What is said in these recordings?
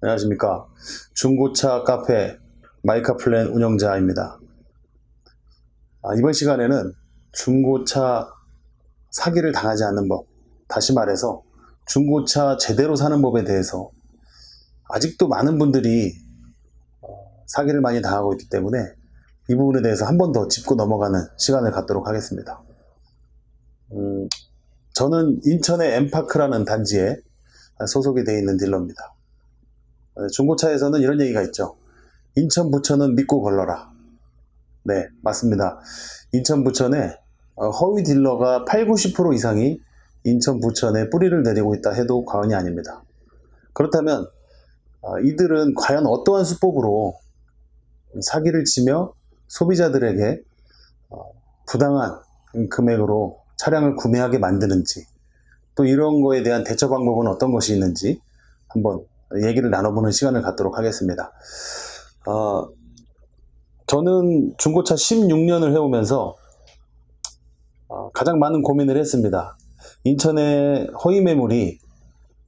안녕하십니까. 중고차 카페 마이카플랜 운영자입니다. 이번 시간에는 중고차 사기를 당하지 않는 법, 다시 말해서 중고차 제대로 사는 법에 대해서 아직도 많은 분들이 사기를 많이 당하고 있기 때문에 이 부분에 대해서 한 번 더 짚고 넘어가는 시간을 갖도록 하겠습니다. 저는 인천의 엠파크라는 단지에 소속이 되어 있는 딜러입니다. 중고차에서는 이런 얘기가 있죠. 인천 부천은 믿고 걸러라. 네, 맞습니다. 인천 부천에 허위 딜러가 80~90% 이상이 인천 부천에 뿌리를 내리고 있다 해도 과언이 아닙니다. 그렇다면 이들은 과연 어떠한 수법으로 사기를 치며 소비자들에게 부당한 금액으로 차량을 구매하게 만드는지, 또 이런 거에 대한 대처 방법은 어떤 것이 있는지 한번 얘기를 나눠보는 시간을 갖도록 하겠습니다. 저는 중고차 16년을 해오면서 가장 많은 고민을 했습니다. 인천의 허위 매물이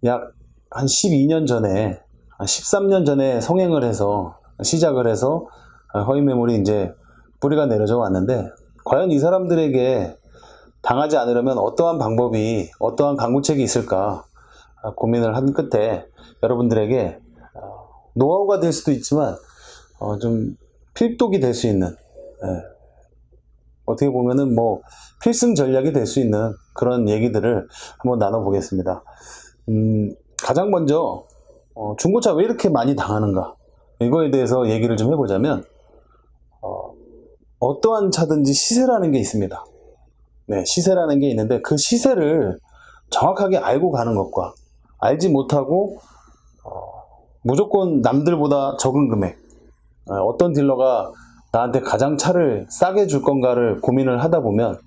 약 한 12년 전에, 13년 전에 성행을 해서 시작을 해서 허위 매물이 이제 뿌리가 내려져 왔는데, 과연 이 사람들에게 당하지 않으려면 어떠한 방법이, 어떠한 강구책이 있을까 고민을 한 끝에 여러분들에게 노하우가 될 수도 있지만 좀 필독이 될 수 있는, 어떻게 보면은 뭐 필승 전략이 될 수 있는 그런 얘기들을 한번 나눠보겠습니다. 가장 먼저 중고차 왜 이렇게 많이 당하는가, 이거에 대해서 얘기를 좀 해보자면, 어떠한 차든지 시세라는 게 있습니다. 네, 시세라는 게 있는데 그 시세를 정확하게 알고 가는 것과 알지 못하고 무조건 남들보다 적은 금액, 어떤 딜러가 나한테 가장 차를 싸게 줄 건가를 고민을 하다 보면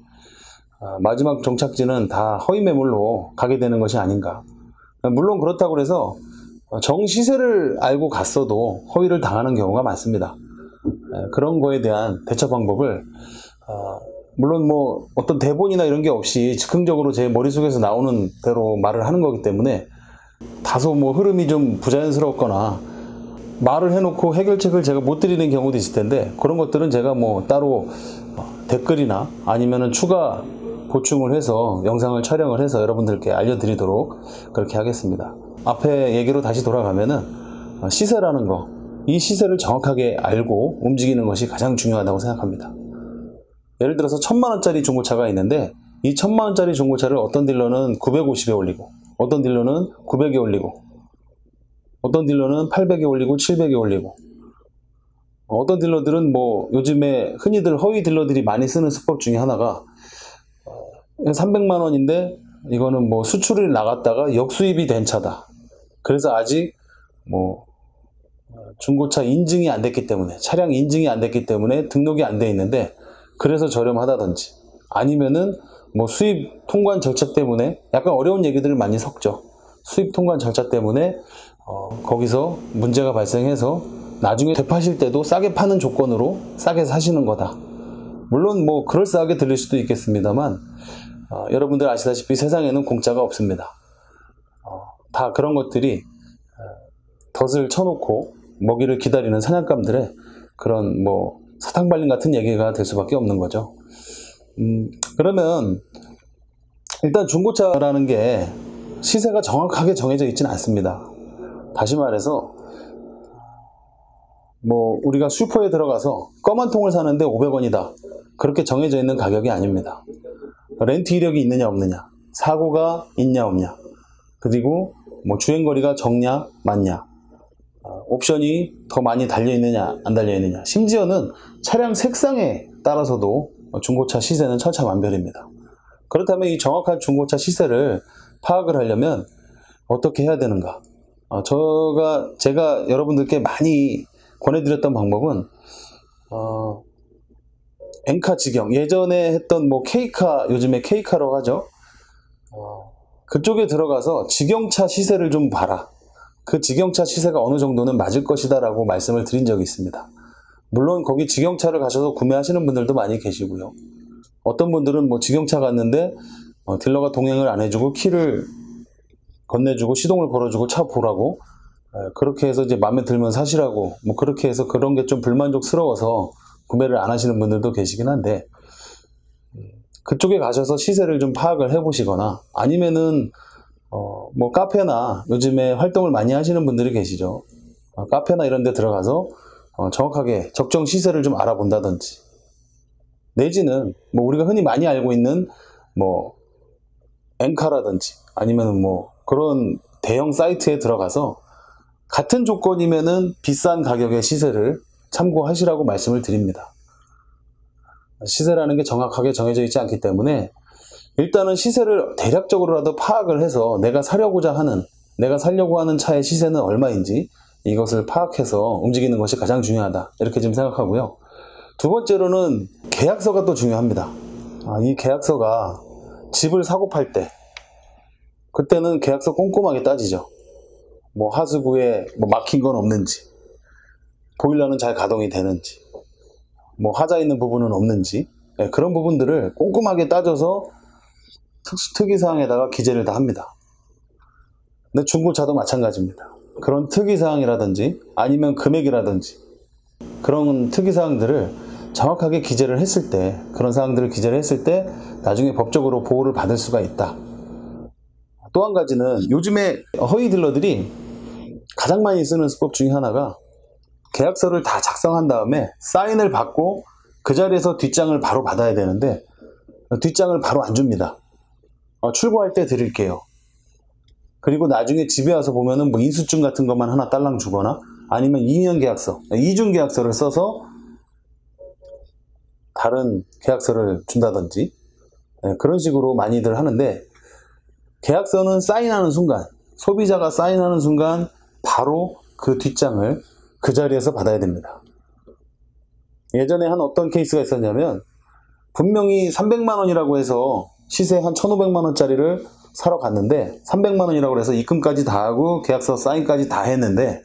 마지막 종착지는 다 허위 매물로 가게 되는 것이 아닌가. 물론 그렇다고 해서 정시세를 알고 갔어도 허위를 당하는 경우가 많습니다. 그런 거에 대한 대처 방법을 물론 뭐 어떤 대본이나 이런 게 없이 즉흥적으로 제 머릿속에서 나오는 대로 말을 하는 거기 때문에 다소 뭐 흐름이 좀 부자연스럽거나 말을 해놓고 해결책을 제가 못 드리는 경우도 있을 텐데, 그런 것들은 제가 뭐 따로 댓글이나 아니면은 추가 보충을 해서 영상을 촬영을 해서 여러분들께 알려드리도록 그렇게 하겠습니다. 앞에 얘기로 다시 돌아가면은 시세라는 거, 이 시세를 정확하게 알고 움직이는 것이 가장 중요하다고 생각합니다. 예를 들어서 1000만원짜리 중고차가 있는데, 이 1000만원짜리 중고차를 어떤 딜러는 950에 올리고, 어떤 딜러는 900에 올리고, 어떤 딜러는 800에 올리고 700에 올리고, 어떤 딜러들은 뭐 요즘에 흔히들 허위 딜러들이 많이 쓰는 수법 중에 하나가 300만원인데 이거는 뭐 수출이 나갔다가 역수입이 된 차다. 그래서 아직 뭐 중고차 인증이 안 됐기 때문에, 차량 인증이 안 됐기 때문에 등록이 안 돼 있는데 그래서 저렴하다든지, 아니면은 뭐 수입 통관 절차 때문에, 약간 어려운 얘기들을 많이 섞죠. 수입 통관 절차 때문에 거기서 문제가 발생해서 나중에 되파실 때도 싸게 파는 조건으로 싸게 사시는 거다. 물론 뭐 그럴싸하게 들릴 수도 있겠습니다만 여러분들 아시다시피 세상에는 공짜가 없습니다. 다 그런 것들이 덫을 쳐놓고 먹이를 기다리는 사냥감들의 그런 뭐 사탕발림 같은 얘기가 될 수밖에 없는 거죠. 그러면 일단 중고차라는 게 시세가 정확하게 정해져 있지는 않습니다. 다시 말해서 뭐 우리가 슈퍼에 들어가서 껌 한 통을 사는데 500원이다, 그렇게 정해져 있는 가격이 아닙니다. 렌트 이력이 있느냐 없느냐, 사고가 있냐 없냐, 그리고 뭐 주행거리가 적냐 많냐, 옵션이 더 많이 달려있느냐 안 달려있느냐, 심지어는 차량 색상에 따라서도 중고차 시세는 천차만별입니다. 그렇다면 이 정확한 중고차 시세를 파악을 하려면 어떻게 해야 되는가? 제가 여러분들께 많이 권해드렸던 방법은 엔카 직영, 예전에 했던 뭐 K카, 요즘에 K카라고 하죠. 그쪽에 들어가서 직영차 시세를 좀 봐라. 그 직영차 시세가 어느 정도는 맞을 것이다 라고 말씀을 드린 적이 있습니다. 물론 거기 직영차를 가셔서 구매하시는 분들도 많이 계시고요. 어떤 분들은 뭐 직영차 갔는데 딜러가 동행을 안 해주고 키를 건네주고 시동을 걸어주고 차 보라고 그렇게 해서 이제 마음에 들면 사시라고 뭐 그렇게 해서 그런 게 좀 불만족스러워서 구매를 안 하시는 분들도 계시긴 한데, 그쪽에 가셔서 시세를 좀 파악을 해 보시거나 아니면은 뭐 카페나 요즘에 활동을 많이 하시는 분들이 계시죠. 카페나 이런 데 들어가서 정확하게 적정 시세를 좀 알아본다든지, 내지는 뭐 우리가 흔히 많이 알고 있는 뭐 엔카라든지 아니면 뭐 그런 대형 사이트에 들어가서 같은 조건이면은 비싼 가격의 시세를 참고하시라고 말씀을 드립니다. 시세라는 게 정확하게 정해져 있지 않기 때문에 일단은 시세를 대략적으로라도 파악을 해서 내가 살려고 하는 차의 시세는 얼마인지 이것을 파악해서 움직이는 것이 가장 중요하다, 이렇게 좀 생각하고요. 두 번째로는 계약서가 또 중요합니다. 이 계약서가 집을 사고 팔 때, 그때는 계약서 꼼꼼하게 따지죠. 뭐 하수구에 뭐 막힌 건 없는지, 보일러는 잘 가동이 되는지, 뭐 하자 있는 부분은 없는지, 그런 부분들을 꼼꼼하게 따져서 특이사항에다가 기재를 다 합니다. 근데 중고차도 마찬가지입니다. 그런 특이사항이라든지 아니면 금액이라든지 그런 특이사항들을 정확하게 기재를 했을 때, 그런 사항들을 기재를 했을 때 나중에 법적으로 보호를 받을 수가 있다. 또 한 가지는 요즘에 허위 딜러들이 가장 많이 쓰는 수법 중에 하나가, 계약서를 다 작성한 다음에 사인을 받고 그 자리에서 뒷장을 바로 받아야 되는데 뒷장을 바로 안 줍니다. 출고할 때 드릴게요. 그리고 나중에 집에 와서 보면은 뭐 인수증 같은 것만 하나 딸랑 주거나 아니면 2년 계약서, 이중 계약서를 써서 다른 계약서를 준다든지, 그런 식으로 많이들 하는데, 계약서는 사인하는 순간, 소비자가 사인하는 순간 바로 그 뒷장을 그 자리에서 받아야 됩니다. 예전에 한 어떤 케이스가 있었냐면, 분명히 300만 원이라고 해서 시세 한 1,500만 원짜리를 사러 갔는데 300만 원이라고 해서 입금까지 다 하고 계약서 사인까지 다 했는데,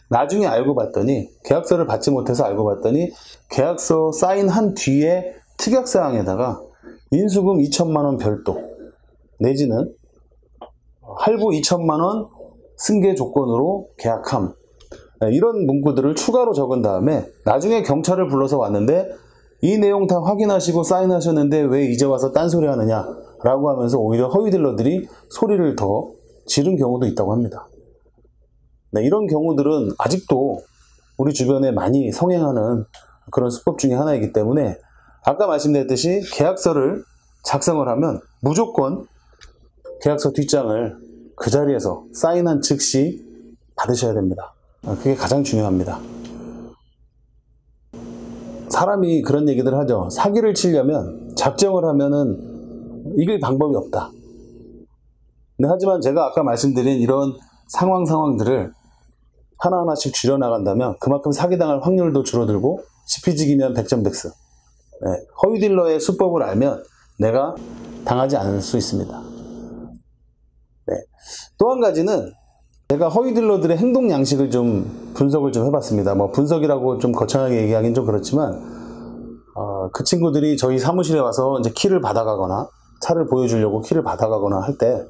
나중에 알고 봤더니, 계약서를 받지 못해서 알고 봤더니 계약서 사인한 뒤에 특약사항에다가 인수금 2천만 원 별도, 내지는 할부 2천만 원 승계 조건으로 계약함, 이런 문구들을 추가로 적은 다음에 나중에 경찰을 불러서 왔는데 이 내용 다 확인하시고 사인하셨는데 왜 이제 와서 딴소리 하느냐 라고 하면서 오히려 허위 딜러들이 소리를 더 지른 경우도 있다고 합니다. 이런 경우들은 아직도 우리 주변에 많이 성행하는 그런 수법 중에 하나이기 때문에, 아까 말씀드렸듯이 계약서를 작성을 하면 무조건 계약서 뒷장을 그 자리에서 사인한 즉시 받으셔야 됩니다. 그게 가장 중요합니다. 사람이 그런 얘기들 하죠. 사기를 치려면 작정을 하면은 이길 방법이 없다. 근데 하지만 제가 아까 말씀드린 이런 상황들을 하나하나씩 줄여나간다면 그만큼 사기당할 확률도 줄어들고, 지피지기면 백전백승. 허위 딜러의 수법을 알면 내가 당하지 않을 수 있습니다. 또 한 가지는 제가 허위 딜러들의 행동 양식을 좀 분석을 좀 해봤습니다. 뭐 분석이라고 좀 거창하게 얘기하기는 좀 그렇지만, 그 친구들이 저희 사무실에 와서 이제 키를 받아가거나 차를 보여주려고 키를 받아가거나 할 때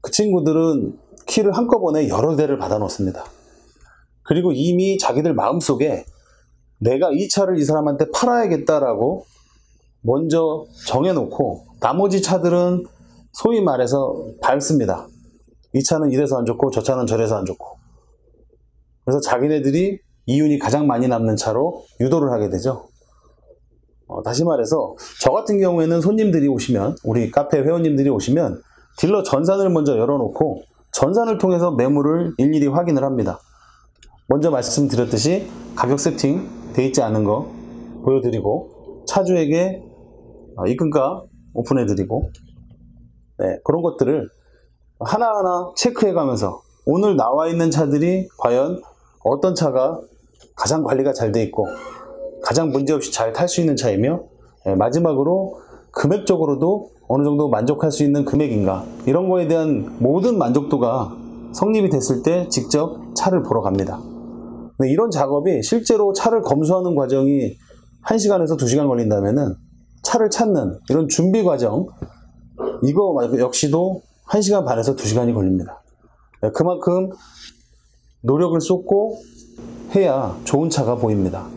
그 친구들은 키를 한꺼번에 여러 대를 받아 놓습니다. 그리고 이미 자기들 마음속에 내가 이 차를 이 사람한테 팔아야겠다라고 먼저 정해놓고 나머지 차들은 소위 말해서 밟습니다. 이 차는 이래서 안 좋고 저 차는 저래서 안 좋고. 그래서 자기네들이 이윤이 가장 많이 남는 차로 유도를 하게 되죠. 다시 말해서 저 같은 경우에는 손님들이 오시면, 우리 카페 회원님들이 오시면 딜러 전산을 먼저 열어놓고 전산을 통해서 매물을 일일이 확인을 합니다. 먼저 말씀드렸듯이 가격 세팅 돼 있지 않은 거 보여드리고, 차주에게 입금가 오픈해드리고, 그런 것들을 하나하나 체크해가면서 오늘 나와 있는 차들이 과연 어떤 차가 가장 관리가 잘 돼 있고 가장 문제없이 잘 탈 수 있는 차이며, 마지막으로 금액적으로도 어느 정도 만족할 수 있는 금액인가, 이런 거에 대한 모든 만족도가 성립이 됐을 때 직접 차를 보러 갑니다. 근데 이런 작업이 실제로 차를 검수하는 과정이 1시간에서 2시간 걸린다면은 차를 찾는 이런 준비 과정, 이거 역시도 1시간 반에서 2시간이 걸립니다. 그만큼 노력을 쏟고 해야 좋은 차가 보입니다.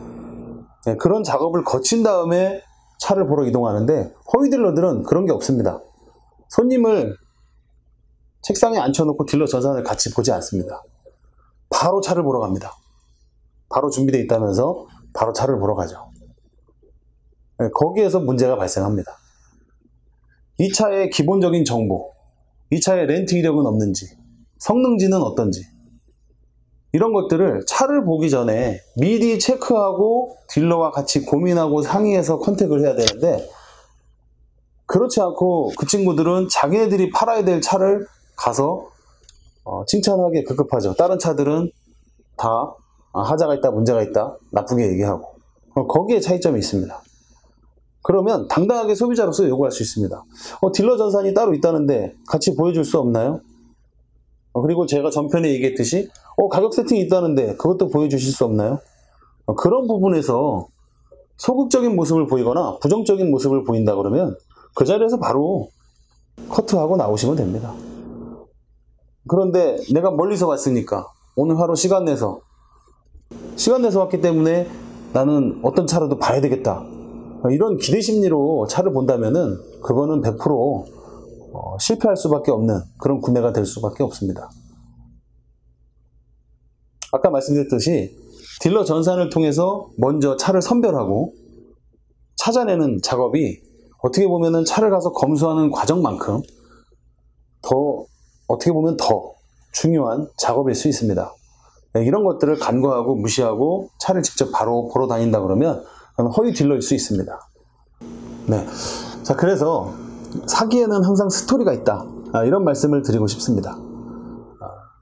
네, 그런 작업을 거친 다음에 차를 보러 이동하는데 허위 딜러들은 그런 게 없습니다. 손님을 책상에 앉혀놓고 딜러 전산을 같이 보지 않습니다. 바로 차를 보러 갑니다. 바로 준비되어 있다면서 바로 차를 보러 가죠. 네, 거기에서 문제가 발생합니다. 이 차의 기본적인 정보, 이 차의 렌트 이력은 없는지, 성능지는 어떤지, 이런 것들을 차를 보기 전에 미리 체크하고 딜러와 같이 고민하고 상의해서 컨택을 해야 되는데, 그렇지 않고 그 친구들은 자기네들이 팔아야 될 차를 가서 칭찬하기에 급급하죠. 다른 차들은 다 하자가 있다, 문제가 있다, 나쁘게 얘기하고. 거기에 차이점이 있습니다. 그러면 당당하게 소비자로서 요구할 수 있습니다. 딜러 전산이 따로 있다는데 같이 보여줄 수 없나요? 그리고 제가 전편에 얘기했듯이 가격 세팅이 있다는데 그것도 보여주실 수 없나요? 그런 부분에서 소극적인 모습을 보이거나 부정적인 모습을 보인다 그러면 그 자리에서 바로 커트하고 나오시면 됩니다. 그런데 내가 멀리서 왔으니까 오늘 하루 시간 내서 왔기 때문에 나는 어떤 차라도 봐야 되겠다, 이런 기대 심리로 차를 본다면은 그거는 100% 실패할 수밖에 없는 그런 구매가 될 수밖에 없습니다. 아까 말씀드렸듯이 딜러 전산을 통해서 먼저 차를 선별하고 찾아내는 작업이 어떻게 보면은 차를 가서 검수하는 과정만큼 어떻게 보면 더 중요한 작업일 수 있습니다. 이런 것들을 간과하고 무시하고 차를 직접 바로 보러 다닌다 그러면 허위 딜러일 수 있습니다. 네. 자, 그래서 사기에는 항상 스토리가 있다, 이런 말씀을 드리고 싶습니다.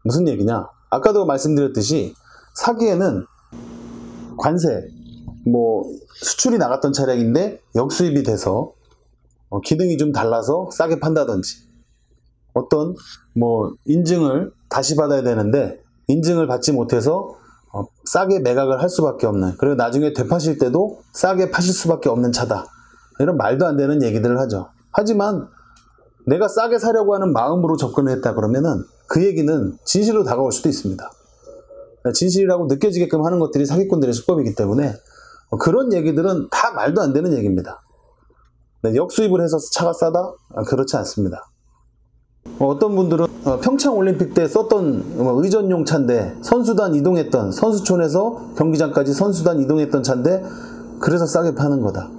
무슨 얘기냐? 아까도 말씀드렸듯이 사기에는 관세, 수출이 나갔던 차량인데 역수입이 돼서 기능이 좀 달라서 싸게 판다든지, 어떤 인증을 다시 받아야 되는데 인증을 받지 못해서 싸게 매각을 할 수밖에 없는, 그리고 나중에 되파실 때도 싸게 파실 수밖에 없는 차다, 이런 말도 안 되는 얘기들을 하죠. 하지만 내가 싸게 사려고 하는 마음으로 접근을 했다 그러면은 그 얘기는 진실로 다가올 수도 있습니다. 진실이라고 느껴지게끔 하는 것들이 사기꾼들의 수법이기 때문에 그런 얘기들은 다 말도 안 되는 얘기입니다. 역수입을 해서 차가 싸다? 그렇지 않습니다. 어떤 분들은 평창올림픽 때 썼던 의전용 차인데 선수단 이동했던, 선수촌에서 경기장까지 선수단 이동했던 차인데 그래서 싸게 파는 거다,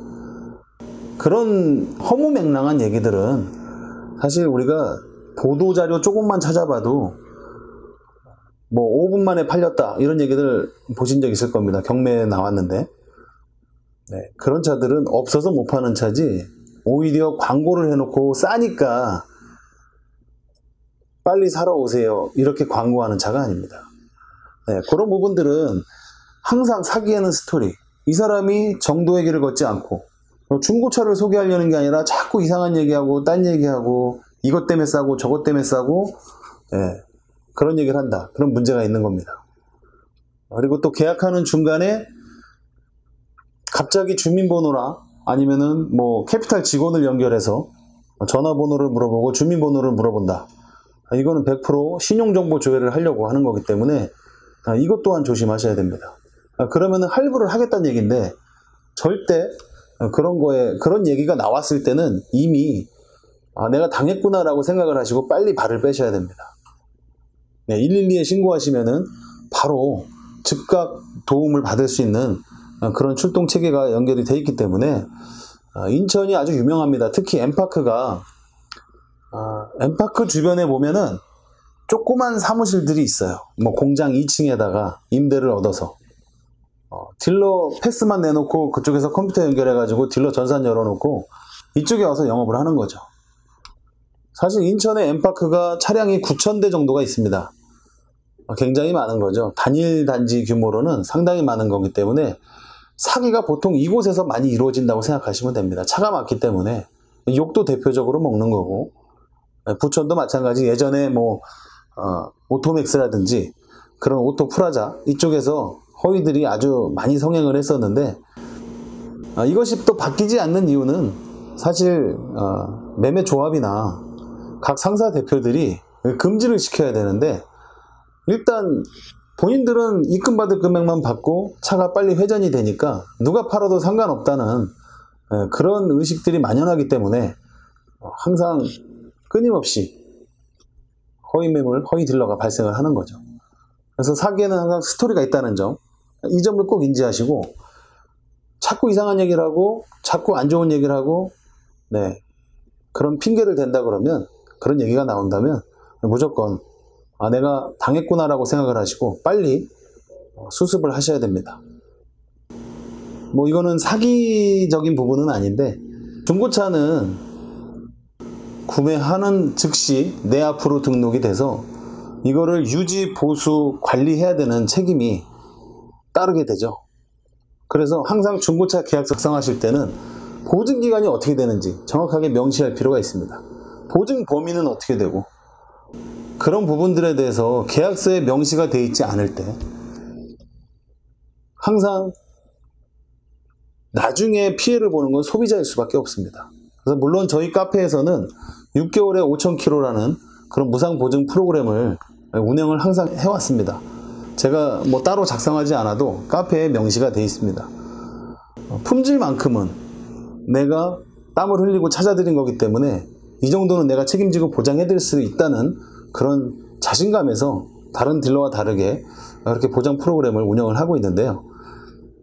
그런 허무맹랑한 얘기들은 사실 우리가 보도자료 조금만 찾아봐도 5분 만에 팔렸다, 이런 얘기들 보신 적 있을 겁니다. 경매에 나왔는데. 네, 그런 차들은 없어서 못 파는 차지, 오히려 광고를 해놓고 싸니까 빨리 사러 오세요, 이렇게 광고하는 차가 아닙니다. 네, 그런 부분들은 항상 사기에는 스토리, 이 사람이 정도의 길을 걷지 않고 중고차를 소개하려는 게 아니라 자꾸 이상한 얘기하고 딴 얘기하고 이것 때문에 싸고 저것 때문에 싸고, 그런 얘기를 한다, 그런 문제가 있는 겁니다. 그리고 또 계약하는 중간에 갑자기 주민번호나 아니면은 캐피탈 직원을 연결해서 전화번호를 물어보고 주민번호를 물어본다, 이거는 100% 신용정보 조회를 하려고 하는 거기 때문에 이것 또한 조심하셔야 됩니다. 그러면은 할부를 하겠다는 얘기인데 절대 그런 얘기가 나왔을 때는 이미 내가 당했구나 라고 생각을 하시고 빨리 발을 빼셔야 됩니다. 112에 신고하시면은 바로 즉각 도움을 받을 수 있는 그런 출동 체계가 연결이 되어 있기 때문에 인천이 아주 유명합니다. 특히 엠파크가 엠파크 주변에 보면은 조그만 사무실들이 있어요. 공장 2층에다가 임대를 얻어서 딜러 패스만 내놓고 그쪽에서 컴퓨터 연결해가지고 딜러 전산 열어놓고 이쪽에 와서 영업을 하는 거죠. 사실 인천의 엠파크가 차량이 9,000대 정도가 있습니다. 굉장히 많은 거죠. 단일 단지 규모로는 상당히 많은 거기 때문에 사기가 보통 이곳에서 많이 이루어진다고 생각하시면 됩니다. 차가 많기 때문에. 욕도 대표적으로 먹는 거고, 부천도 마찬가지. 예전에 오토맥스라든지 그런 오토프라자 이쪽에서 허위들이 아주 많이 성행을 했었는데, 이것이 또 바뀌지 않는 이유는 사실 매매 조합이나 각 상사 대표들이 금지를 시켜야 되는데, 일단 본인들은 입금받을 금액만 받고 차가 빨리 회전이 되니까 누가 팔아도 상관없다는 그런 의식들이 만연하기 때문에 항상 끊임없이 허위 매물, 허위 딜러가 발생을 하는 거죠. 그래서 사기에는 항상 스토리가 있다는 점, 이 점을 꼭 인지하시고, 자꾸 이상한 얘기를 하고 자꾸 안 좋은 얘기를 하고 그런 핑계를 댄다 그러면, 그런 얘기가 나온다면 무조건 내가 당했구나라고 생각을 하시고 빨리 수습을 하셔야 됩니다. 뭐 이거는 사기적인 부분은 아닌데, 중고차는 구매하는 즉시 내 앞으로 등록이 돼서 이거를 유지, 보수, 관리해야 되는 책임이 따르게 되죠. 그래서 항상 중고차 계약 작성하실 때는 보증기간이 어떻게 되는지 정확하게 명시할 필요가 있습니다. 보증 범위는 어떻게 되고, 그런 부분들에 대해서 계약서에 명시가 되어 있지 않을 때 항상 나중에 피해를 보는 건 소비자일 수밖에 없습니다. 그래서 물론 저희 카페에서는 6개월에 5,000km라는 그런 무상 보증 프로그램을 운영을 항상 해왔습니다. 제가 뭐 따로 작성하지 않아도 카페에 명시가 되어 있습니다. 품질만큼은 내가 땀을 흘리고 찾아드린 거기 때문에 이 정도는 내가 책임지고 보장해드릴 수 있다는 그런 자신감에서 다른 딜러와 다르게 이렇게 보장 프로그램을 운영을 하고 있는데요.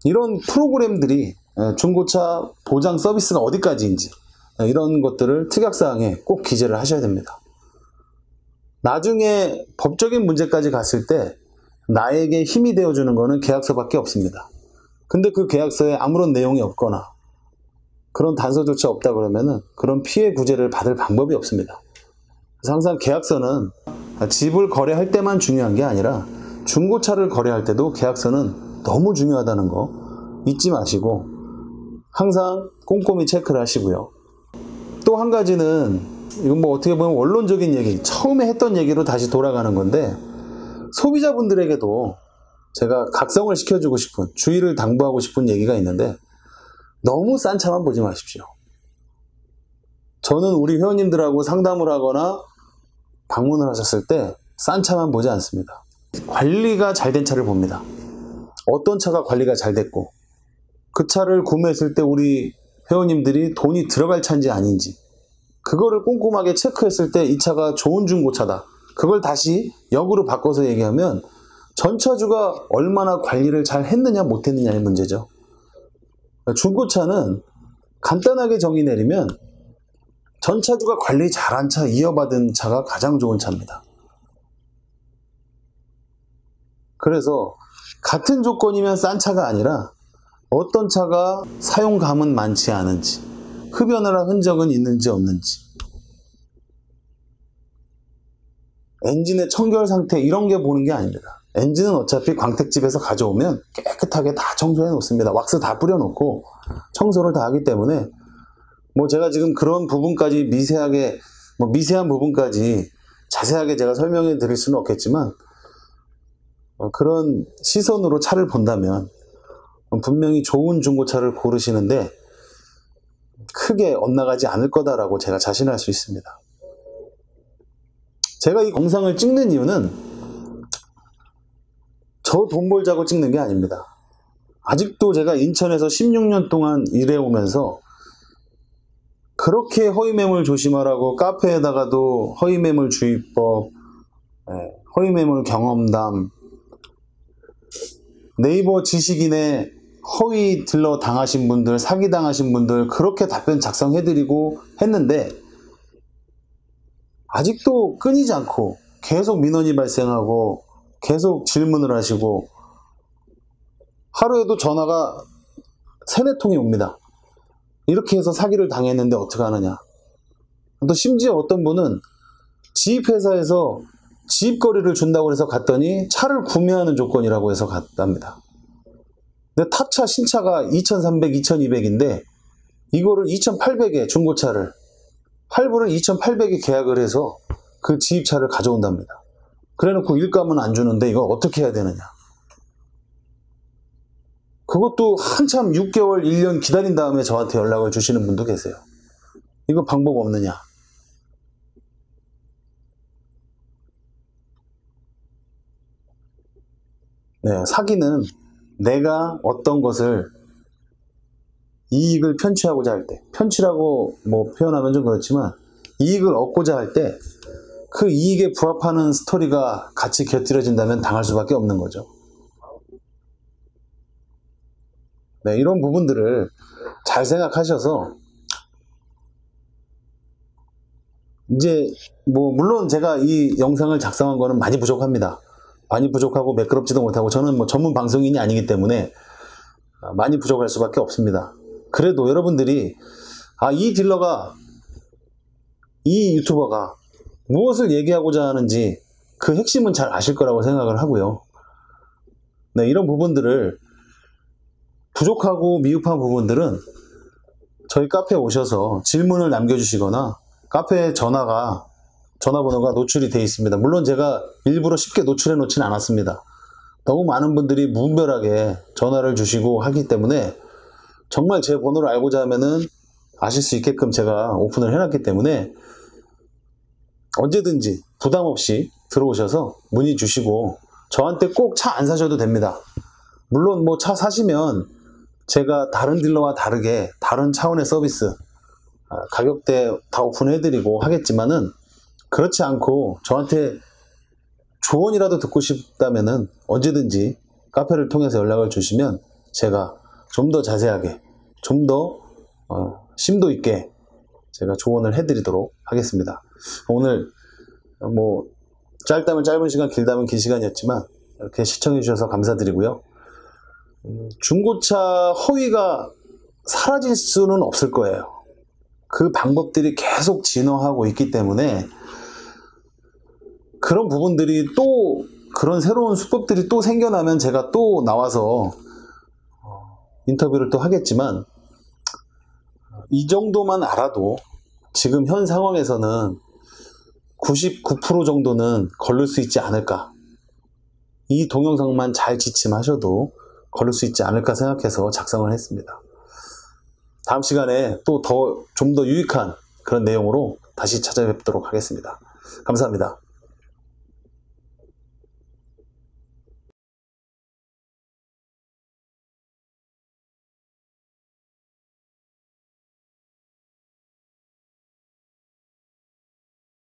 이런 프로그램들이 중고차 보장 서비스가 어디까지인지 이런 것들을 특약사항에 꼭 기재를 하셔야 됩니다. 나중에 법적인 문제까지 갔을 때 나에게 힘이 되어주는 것은 계약서밖에 없습니다. 근데 그 계약서에 아무런 내용이 없거나 그런 단서조차 없다 그러면은 그런 피해 구제를 받을 방법이 없습니다. 그래서 항상 계약서는 집을 거래할 때만 중요한 게 아니라 중고차를 거래할 때도 계약서는 너무 중요하다는 거 잊지 마시고 항상 꼼꼼히 체크를 하시고요. 또 한 가지는, 이건 뭐 어떻게 보면 원론적인 얘기, 처음에 했던 얘기로 다시 돌아가는 건데, 소비자분들에게도 제가 각성을 시켜주고 싶은, 주의를 당부하고 싶은 얘기가 있는데, 너무 싼 차만 보지 마십시오. 저는 우리 회원님들하고 상담을 하거나 방문을 하셨을 때 싼 차만 보지 않습니다. 관리가 잘 된 차를 봅니다. 어떤 차가 관리가 잘 됐고, 그 차를 구매했을 때 우리 회원님들이 돈이 들어갈 차인지 아닌지, 그거를 꼼꼼하게 체크했을 때 이 차가 좋은 중고차다, 그걸 다시 역으로 바꿔서 얘기하면 전차주가 얼마나 관리를 잘 했느냐 못했느냐의 문제죠. 중고차는 간단하게 정의 내리면 전차주가 관리 잘한 차, 이어받은 차가 가장 좋은 차입니다. 그래서 같은 조건이면 싼 차가 아니라 어떤 차가 사용감은 많지 않은지, 흡연을 한 흔적은 있는지 없는지, 엔진의 청결 상태 이런 게 보는 게 아닙니다. 엔진은 어차피 광택집에서 가져오면 깨끗하게 다 청소해 놓습니다. 왁스 다 뿌려 놓고 청소를 다 하기 때문에 뭐 제가 지금 그런 부분까지 미세하게, 미세한 부분까지 자세하게 제가 설명해 드릴 수는 없겠지만 그런 시선으로 차를 본다면 분명히 좋은 중고차를 고르시는데 크게 엇나가지 않을 거다라고 제가 자신할 수 있습니다. 제가 이 영상을 찍는 이유는 저 돈 벌자고 찍는 게 아닙니다. 아직도 제가 인천에서 16년 동안 일해오면서 그렇게 허위매물 조심하라고 카페에다가도 허위매물 주의법, 허위매물 경험담, 네이버 지식인에 허위 딜러 당하신 분들, 사기 당하신 분들 그렇게 답변 작성해드리고 했는데 아직도 끊이지 않고 계속 민원이 발생하고 계속 질문을 하시고 하루에도 전화가 3-4통이 옵니다. 이렇게 해서 사기를 당했는데 어떻게 하느냐. 또 심지어 어떤 분은 지입회사에서 지입거리를 준다고 해서 갔더니 차를 구매하는 조건이라고 해서 갔답니다. 근데 탑차 신차가 2,300, 2,200인데 이거를 2,800에 중고차를 할부를 2,800에 계약을 해서 그 지입차를 가져온답니다. 그래놓고 일감은 안 주는데 이거 어떻게 해야 되느냐. 그것도 한참 6개월, 1년 기다린 다음에 저한테 연락을 주시는 분도 계세요. 이거 방법 없느냐. 네, 사기는 내가 어떤 것을 이익을 편취하고자 할 때, 편취라고 뭐 표현하면 좀 그렇지만 이익을 얻고자 할 때 그 이익에 부합하는 스토리가 같이 곁들여진다면 당할 수밖에 없는 거죠. 네, 이런 부분들을 잘 생각하셔서 이제 뭐 물론 제가 이 영상을 작성한 거는 많이 부족합니다. 많이 부족하고 매끄럽지도 못하고 저는 뭐 전문 방송인이 아니기 때문에 많이 부족할 수밖에 없습니다. 그래도 여러분들이 이 딜러가, 이 유튜버가 무엇을 얘기하고자 하는지 그 핵심은 잘 아실 거라고 생각을 하고요. 네, 이런 부분들을 부족하고 미흡한 부분들은 저희 카페에 오셔서 질문을 남겨주시거나 카페에 전화번호가 노출이 되어 있습니다. 물론 제가 일부러 쉽게 노출해 놓지는 않았습니다. 너무 많은 분들이 무분별하게 전화를 주시고 하기 때문에 정말 제 번호를 알고자 하면은 아실 수 있게끔 제가 오픈을 해놨기 때문에 언제든지 부담 없이 들어오셔서 문의 주시고 저한테 꼭 차 안 사셔도 됩니다. 물론 뭐 차 사시면 제가 다른 딜러와 다르게 다른 차원의 서비스, 가격대 다 오픈해드리고 하겠지만은 그렇지 않고 저한테 조언이라도 듣고 싶다면은 언제든지 카페를 통해서 연락을 주시면 제가 좀 더 자세하게, 좀 더 심도 있게 제가 조언을 해드리도록 하겠습니다. 오늘 뭐 짧다면 짧은 시간, 길다면 긴 시간이었지만 이렇게 시청해 주셔서 감사드리고요. 중고차 허위가 사라질 수는 없을 거예요. 그 방법들이 계속 진화하고 있기 때문에 그런 부분들이 또 그런 새로운 수법들이 또 생겨나면 제가 또 나와서 인터뷰를 또 하겠지만 이 정도만 알아도 지금 현 상황에서는 99% 정도는 걸릴 수 있지 않을까. 이 동영상만 잘 지침하셔도 걸릴 수 있지 않을까 생각해서 작성을 했습니다. 다음 시간에 또 좀 더 유익한 그런 내용으로 다시 찾아뵙도록 하겠습니다. 감사합니다.